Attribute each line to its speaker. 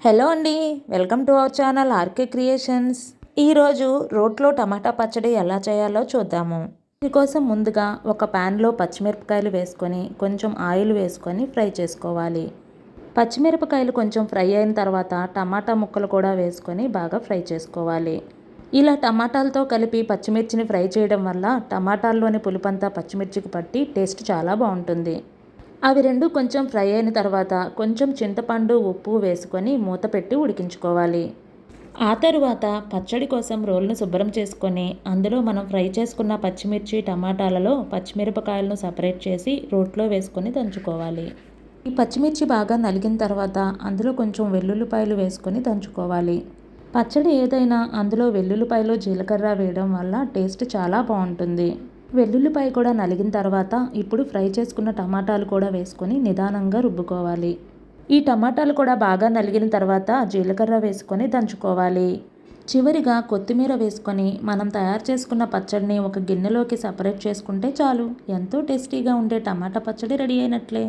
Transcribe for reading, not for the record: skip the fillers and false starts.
Speaker 1: Hello అండి, welcome to our channel RK creations. ఈరోజు రోట్లో టమాటా పచ్చడి ఎలా చేయాలో చూద్దాము. దీనికోసం ముందుగా ఒక ప్యాన్లో పచ్చిమిరపకాయలు వేసుకొని కొంచెం ఆయిల్ వేసుకొని ఫ్రై చేసుకోవాలి. పచ్చిమిరపకాయలు కొంచెం ఫ్రై అయిన తర్వాత టమాటా ముక్కలు కూడా వేసుకొని బాగా ఫ్రై చేసుకోవాలి. ఇలా టమాటాలతో కలిపి పచ్చిమిర్చిని ఫ్రై చేయడం వల్ల టమాటాల్లోని పులుపంతా పచ్చిమిర్చికి పట్టి టేస్ట్ చాలా బాగుంటుంది. అవి రెండు కొంచెం ఫ్రై అయిన తర్వాత కొంచెం చింతపండు, ఉప్పు వేసుకొని మూత పెట్టి ఉడికించుకోవాలి. ఆ తరువాత పచ్చడి కోసం రోల్ను శుభ్రం చేసుకొని అందులో మనం ఫ్రై చేసుకున్న పచ్చిమిర్చి, టమాటాలలో పచ్చిమిరపకాయలను సపరేట్ చేసి రోట్లో వేసుకొని దంచుకోవాలి. ఈ పచ్చిమిర్చి బాగా నలిగిన తర్వాత అందులో కొంచెం వెల్లుల్లిపాయలు వేసుకొని దంచుకోవాలి. పచ్చడి ఏదైనా అందులో వెల్లుల్లిపాయలు, జీలకర్ర వేయడం వల్ల టేస్ట్ చాలా బాగుంటుంది. వెల్లుల్లిపాయ కూడా నలిగిన తర్వాత ఇప్పుడు ఫ్రై చేసుకున్న టమాటాలు కూడా వేసుకొని నిదానంగా రుబ్బుకోవాలి. ఈ టమాటాలు కూడా బాగా నలిగిన తర్వాత జీలకర్ర వేసుకొని దంచుకోవాలి. చివరిగా కొత్తిమీర వేసుకొని మనం తయారు చేసుకున్న పచ్చడిని ఒక గిన్నెలోకి సపరేట్ చేసుకుంటే చాలు. ఎంతో టేస్టీగా ఉండే టమాటా పచ్చడి రెడీ అయినట్లే.